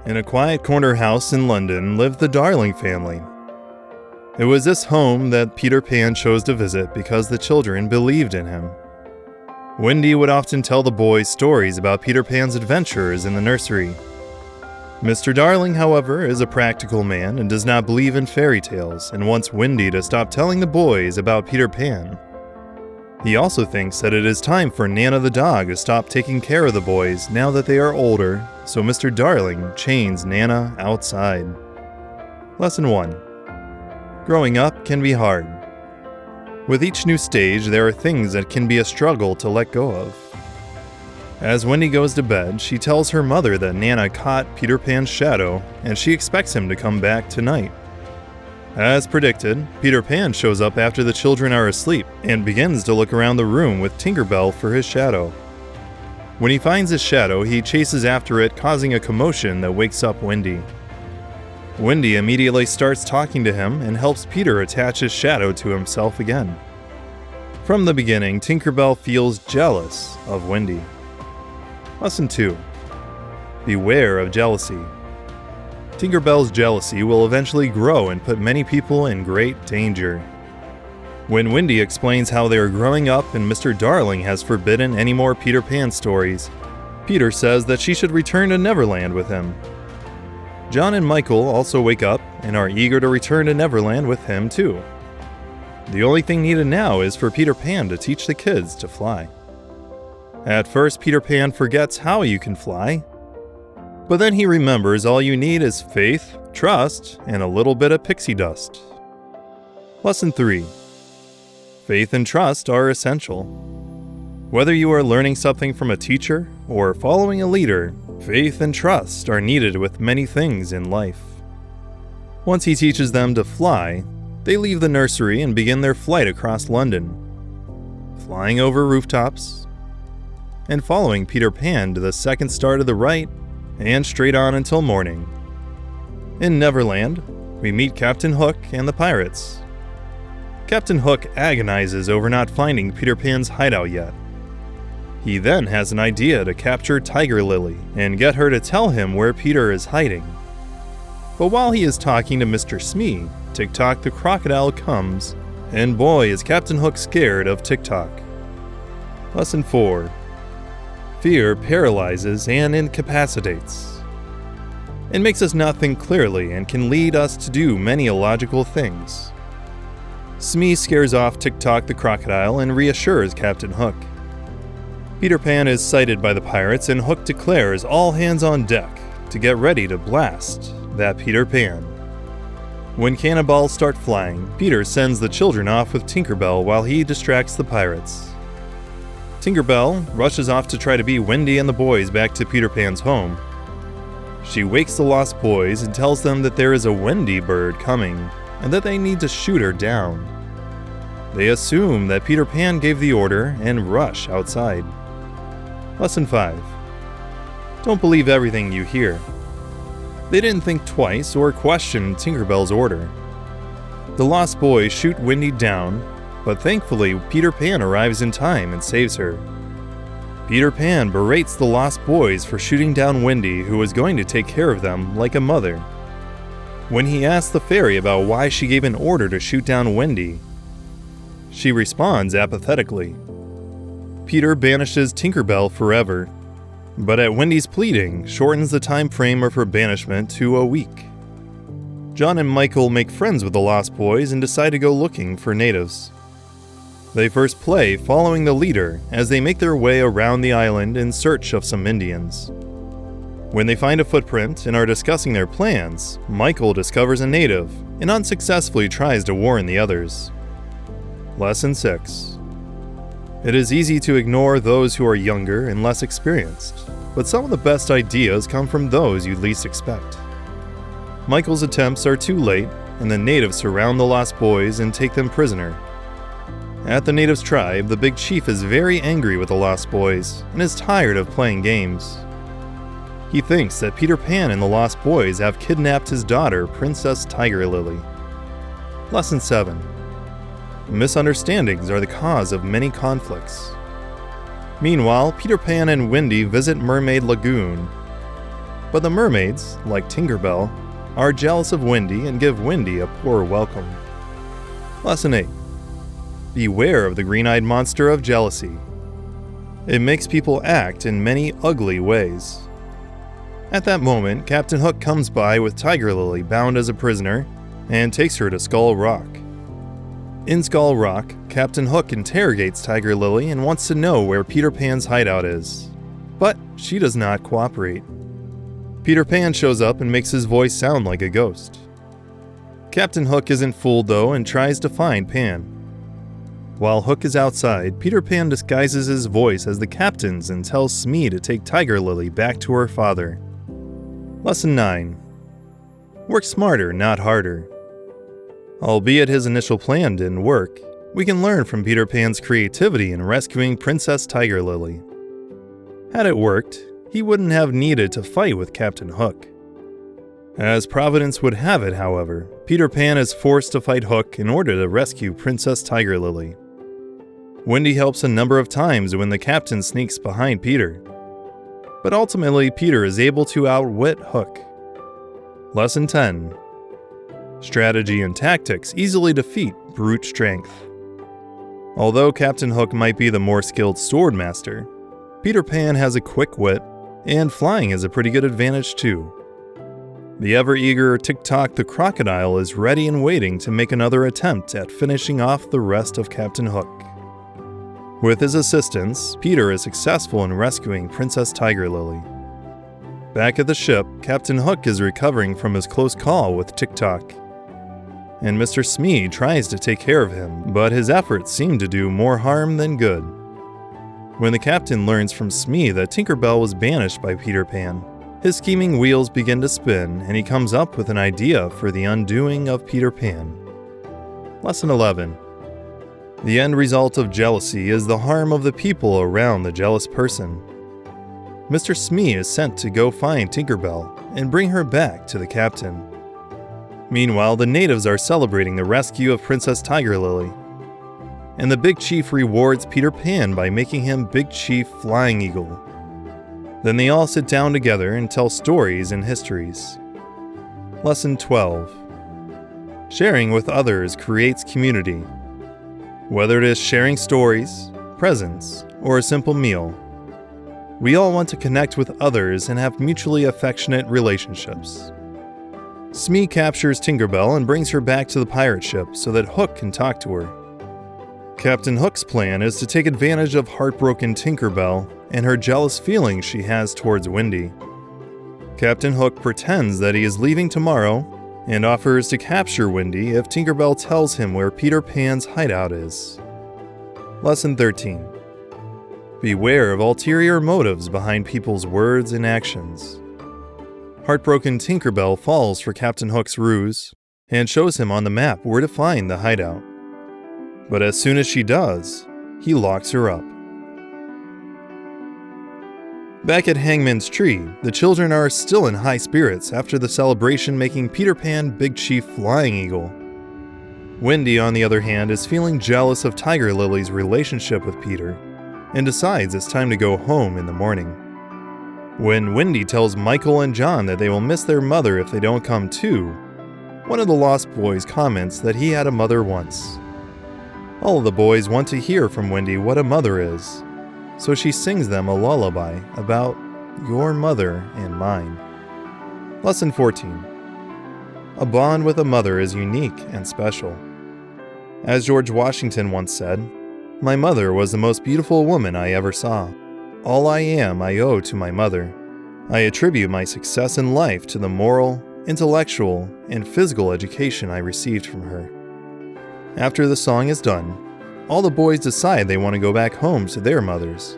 In a quiet corner house in London lived the Darling family. It was this home that Peter Pan chose to visit because the children believed in him. Wendy would often tell the boys stories about Peter Pan's adventures in the nursery. Mr. Darling, however, is a practical man and does not believe in fairy tales and wants Wendy to stop telling the boys about Peter Pan. He also thinks that it is time for Nana the dog to stop taking care of the boys now that they are older, so Mr. Darling chains Nana outside. Lesson 1. Growing up can be hard. With each new stage, there are things that can be a struggle to let go of. As Wendy goes to bed, she tells her mother that Nana caught Peter Pan's shadow and she expects him to come back tonight. As predicted, Peter Pan shows up after the children are asleep and begins to look around the room with Tinkerbell for his shadow. When he finds his shadow, he chases after it, causing a commotion that wakes up Wendy. Wendy immediately starts talking to him and helps Peter attach his shadow to himself again. From the beginning, Tinkerbell feels jealous of Wendy. Lesson 2. Beware of jealousy. Tinkerbell's jealousy will eventually grow and put many people in great danger. When Wendy explains how they are growing up and Mr. Darling has forbidden any more Peter Pan stories, Peter says that she should return to Neverland with him. John and Michael also wake up and are eager to return to Neverland with him too. The only thing needed now is for Peter Pan to teach the kids to fly. At first, Peter Pan forgets how you can fly, but then he remembers all you need is faith, trust, and a little bit of pixie dust. Lesson 3. Faith and trust are essential. Whether you are learning something from a teacher or following a leader, faith and trust are needed with many things in life. Once he teaches them to fly, they leave the nursery and begin their flight across London, flying over rooftops, and following Peter Pan to the second star to the right, and straight on until morning. In Neverland, we meet Captain Hook and the pirates. Captain Hook agonizes over not finding Peter Pan's hideout yet. He then has an idea to capture Tiger Lily and get her to tell him where Peter is hiding. But while he is talking to Mr. Smee, Tick-Tock the crocodile comes, and boy is Captain Hook scared of Tick-Tock. Lesson 4. Fear paralyzes and incapacitates. It makes us not think clearly and can lead us to do many illogical things. Smee scares off Tick-Tock the crocodile and reassures Captain Hook. Peter Pan is sighted by the pirates and Hook declares all hands on deck to get ready to blast that Peter Pan. When cannonballs start flying, Peter sends the children off with Tinkerbell while he distracts the pirates. Tinkerbell rushes off to try to beat Wendy and the boys back to Peter Pan's home. She wakes the lost boys and tells them that there is a Wendy bird coming and that they need to shoot her down. They assume that Peter Pan gave the order and rush outside. Lesson 5. Don't believe everything you hear. They didn't think twice or question Tinkerbell's order. The lost boys shoot Wendy down, but thankfully Peter Pan arrives in time and saves her. Peter Pan berates the lost boys for shooting down Wendy, who was going to take care of them like a mother. When he asks the fairy about why she gave an order to shoot down Wendy, she responds apathetically. Peter banishes Tinkerbell forever, but at Wendy's pleading, shortens the time frame of her banishment to a week. John and Michael make friends with the lost boys and decide to go looking for natives. They first play following the leader as they make their way around the island in search of some Indians. When they find a footprint and are discussing their plans, Michael discovers a native and unsuccessfully tries to warn the others. Lesson 6. It is easy to ignore those who are younger and less experienced, but some of the best ideas come from those you least expect. Michael's attempts are too late, and the natives surround the lost boys and take them prisoner. At the natives' tribe, the big chief is very angry with the lost boys and is tired of playing games. He thinks that Peter Pan and the lost boys have kidnapped his daughter, Princess Tiger Lily. Lesson 7. Misunderstandings are the cause of many conflicts. Meanwhile, Peter Pan and Wendy visit Mermaid Lagoon. But the mermaids, like Tinkerbell, are jealous of Wendy and give Wendy a poor welcome. Lesson 8. Beware of the green-eyed monster of jealousy. It makes people act in many ugly ways. At that moment, Captain Hook comes by with Tiger Lily bound as a prisoner and takes her to Skull Rock. In Skull Rock, Captain Hook interrogates Tiger Lily and wants to know where Peter Pan's hideout is. But she does not cooperate. Peter Pan shows up and makes his voice sound like a ghost. Captain Hook isn't fooled though and tries to find Pan. While Hook is outside, Peter Pan disguises his voice as the captain's and tells Smee to take Tiger Lily back to her father. Lesson 9. Work smarter, not harder. Albeit his initial plan didn't work, we can learn from Peter Pan's creativity in rescuing Princess Tiger Lily. Had it worked, he wouldn't have needed to fight with Captain Hook. As Providence would have it, however, Peter Pan is forced to fight Hook in order to rescue Princess Tiger Lily. Wendy helps a number of times when the captain sneaks behind Peter. But ultimately, Peter is able to outwit Hook. Lesson 10. Strategy and tactics easily defeat brute strength. Although Captain Hook might be the more skilled sword master, Peter Pan has a quick wit, and flying is a pretty good advantage too. The ever-eager Tick-Tock the crocodile is ready and waiting to make another attempt at finishing off the rest of Captain Hook. With his assistance, Peter is successful in rescuing Princess Tiger Lily. Back at the ship, Captain Hook is recovering from his close call with Tick-Tock, and Mr. Smee tries to take care of him, but his efforts seem to do more harm than good. When the captain learns from Smee that Tinkerbell was banished by Peter Pan, his scheming wheels begin to spin and he comes up with an idea for the undoing of Peter Pan. Lesson 11. The end result of jealousy is the harm of the people around the jealous person. Mr. Smee is sent to go find Tinkerbell and bring her back to the captain. Meanwhile, the natives are celebrating the rescue of Princess Tiger Lily, and the Big Chief rewards Peter Pan by making him Big Chief Flying Eagle. Then they all sit down together and tell stories and histories. Lesson 12. Sharing with others creates community. Whether it is sharing stories, presents, or a simple meal, we all want to connect with others and have mutually affectionate relationships. Smee captures Tinkerbell and brings her back to the pirate ship so that Hook can talk to her. Captain Hook's plan is to take advantage of heartbroken Tinkerbell and her jealous feelings she has towards Wendy. Captain Hook pretends that he is leaving tomorrow and offers to capture Wendy if Tinkerbell tells him where Peter Pan's hideout is. Lesson 13. Beware of ulterior motives behind people's words and actions. Heartbroken Tinkerbell falls for Captain Hook's ruse and shows him on the map where to find the hideout. But as soon as she does, he locks her up. Back at Hangman's tree, the children are still in high spirits after the celebration making Peter Pan Big Chief Flying Eagle. Wendy, on the other hand, is feeling jealous of Tiger Lily's relationship with Peter and decides it's time to go home in the morning. When Wendy tells Michael and John that they will miss their mother if they don't come too, one of the Lost Boys comments that he had a mother once. All of the boys want to hear from Wendy what a mother is, so she sings them a lullaby about your mother and mine. Lesson 14. A bond with a mother is unique and special. As George Washington once said, "My mother was the most beautiful woman I ever saw. All I am I owe to my mother. I attribute my success in life to the moral, intellectual, and physical education I received from her." After the song is done, all the boys decide they want to go back home to their mothers.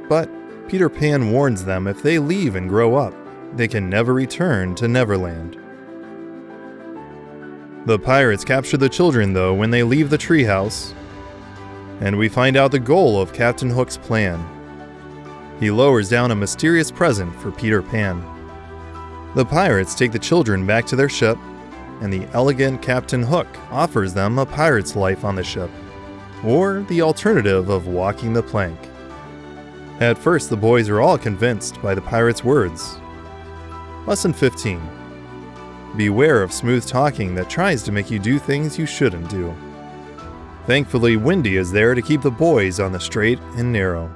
But Peter Pan warns them if they leave and grow up, they can never return to Neverland. The pirates capture the children though when they leave the treehouse, and we find out the goal of Captain Hook's plan. He lowers down a mysterious present for Peter Pan. The pirates take the children back to their ship, and the elegant Captain Hook offers them a pirate's life on the ship, or the alternative of walking the plank. At first, the boys are all convinced by the pirate's words, Lesson 15. Beware of smooth talking that tries to make you do things you shouldn't do. Thankfully, Wendy is there to keep the boys on the straight and narrow.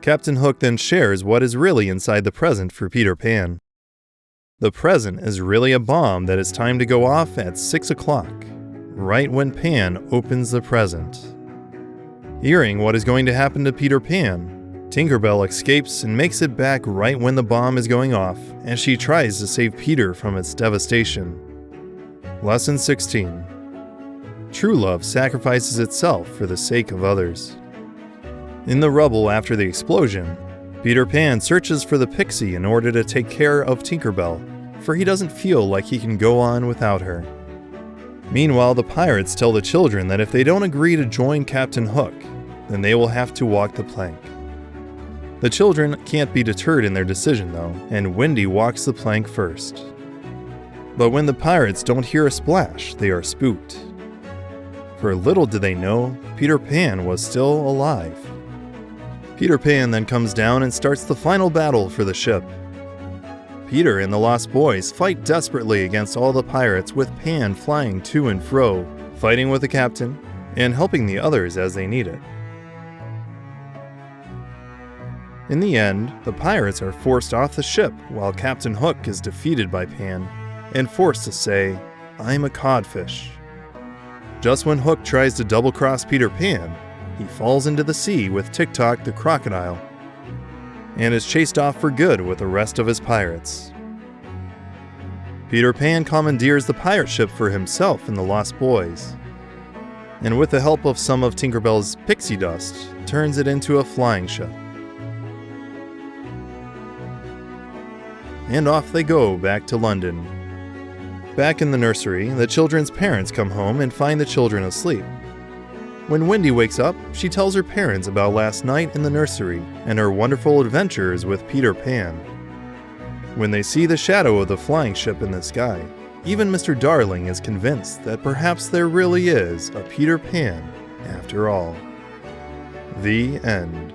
Captain Hook then shares what is really inside the present for Peter Pan. The present is really a bomb that is timed to go off at 6 o'clock, right when Pan opens the present. Hearing what is going to happen to Peter Pan, Tinkerbell escapes and makes it back right when the bomb is going off as she tries to save Peter from its devastation. Lesson 16. True love sacrifices itself for the sake of others. In the rubble after the explosion, Peter Pan searches for the pixie in order to take care of Tinkerbell, for he doesn't feel like he can go on without her. Meanwhile, the pirates tell the children that if they don't agree to join Captain Hook, then they will have to walk the plank. The children can't be deterred in their decision though, and Wendy walks the plank first. But when the pirates don't hear a splash, they are spooked. For little do they know, Peter Pan was still alive. Peter Pan then comes down and starts the final battle for the ship. Peter and the Lost Boys fight desperately against all the pirates, with Pan flying to and fro, fighting with the captain, and helping the others as they need it. In the end, the pirates are forced off the ship while Captain Hook is defeated by Pan and forced to say, "I'm a codfish." Just when Hook tries to double-cross Peter Pan, he falls into the sea with Tick-Tock the crocodile and is chased off for good with the rest of his pirates. Peter Pan commandeers the pirate ship for himself and the Lost Boys, and with the help of some of Tinkerbell's pixie dust, turns it into a flying ship. And off they go back to London. Back in the nursery, the children's parents come home and find the children asleep. When Wendy wakes up, she tells her parents about last night in the nursery and her wonderful adventures with Peter Pan. When they see the shadow of the flying ship in the sky, even Mr. Darling is convinced that perhaps there really is a Peter Pan after all. The end.